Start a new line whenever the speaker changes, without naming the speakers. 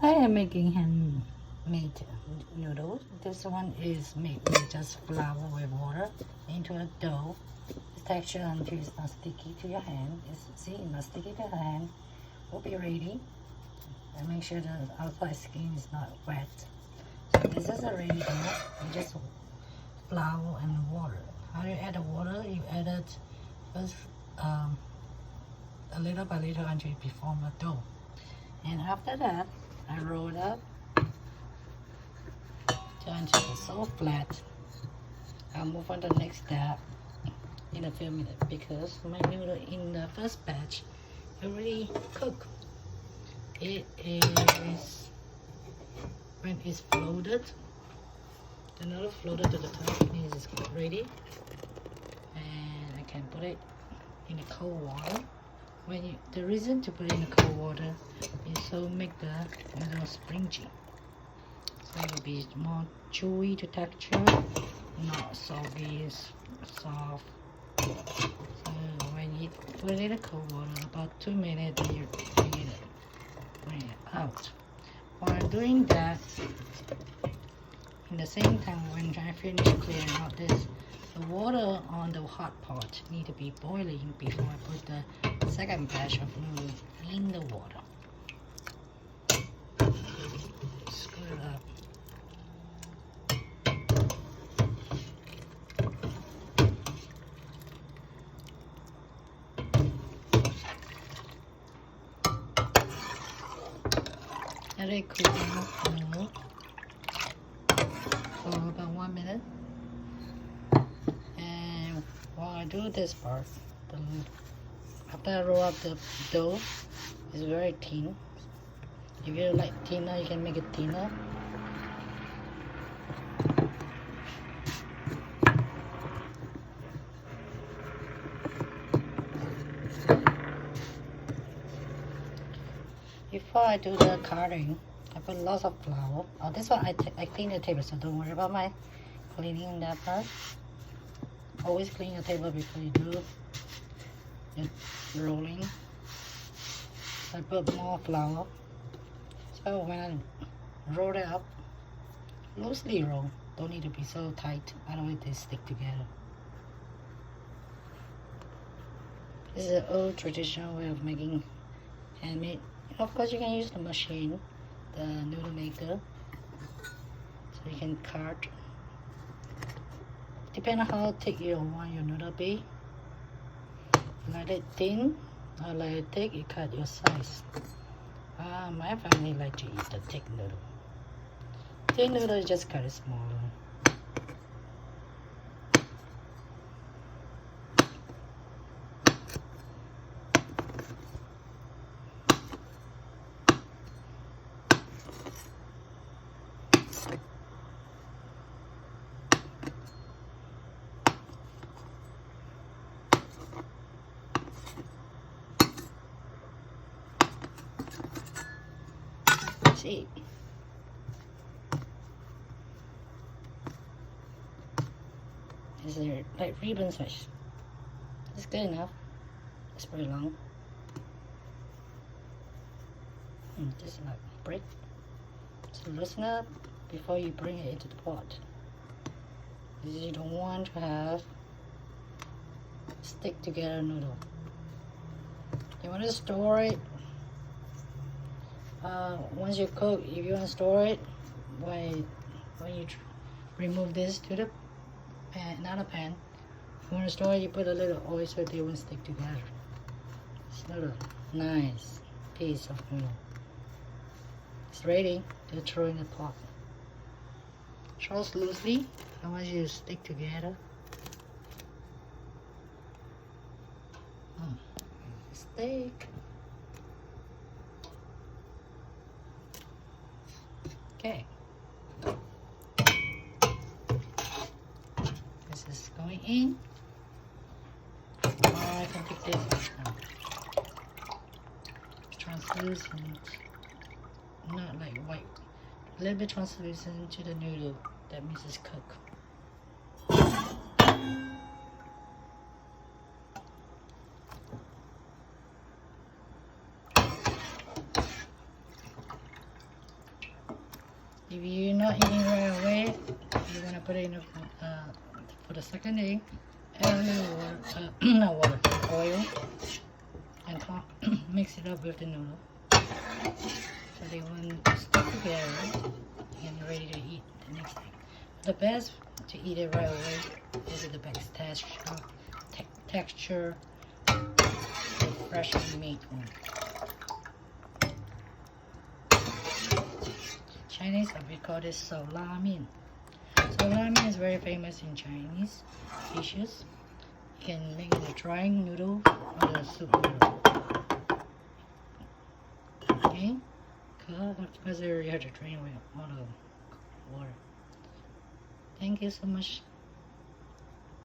I am making handmade noodles. This one is made with just flour with water into a dough. The texture until it's not sticky to your hand. See, not sticky to the hand. Will be ready. And make sure the outside skin is not wet. So this is already dough. You just flour and water. How do you add the water? You add it first a little by little until you form a dough. And after that, I roll it up until it's so flat. I'll move on to the next step in a few minutes because my noodle in the first batch already cooked. It is when it's floated, the noodle floated to the top means it's ready, and I can put it in the cold water. The reason to put it in the cold water is so make the noodle springy. So it will be more chewy to texture, not soggy, soft. So when you put it in the cold water, about 2 minutes, you bring it out. While doing that, in the same time when I finish clearing out this, the water on the hot pot need to be boiling before I put the second batch of noodle in the water. Screw it up. Let it cool down for about 1 minute. And while I do this part, after I roll up the dough, it's very thin. If you like thinner, you can make it thinner. Before I do the cutting, I put lots of flour. Oh, this one I clean the table, so don't worry about my cleaning that part. Always clean your table before you do your rolling. I put more flour. So when I roll it up, loosely roll. Don't need to be so tight. I don't want it to stick together. This is an old traditional way of making handmade. Of course, you can use the machine, the noodle maker, so you can cut. Depending on how thick you want your noodle to be. Like it thin or like it thick, you cut your size. My family like to eat the thick noodle. Thin noodle, just cut it smaller. See. Is there like ribbon size? It's good enough. It's pretty long. Just like break. So loosen up before you bring it into the pot. Because you don't want to have stick together noodle. You want to store it. Once you cook, if you want to store it, when you remove this to the pan, another pan, if you want to store it, you put a little oil so they won't stick together. It's not a nice piece of noodle. It's ready to throw in the pot. Throw loosely. I want you to stick together. Steak. Okay. This is going in. I can take this now. Translucent. Not like white. A little bit translucent to the noodle. That means it's cooked. If you're not eating right away, you want to put it in for the second day, add a little water, not water, oil, and mix it up with the noodle. So they won't stick together and ready to eat the next day. The best to eat it right away. This is the best texture, the freshly made one. Chinese, we call this so la mian. So la mian is very famous in Chinese dishes. You can make it a drying noodle or a soup noodle. Okay, because you have to drain away all the water. Thank you so much.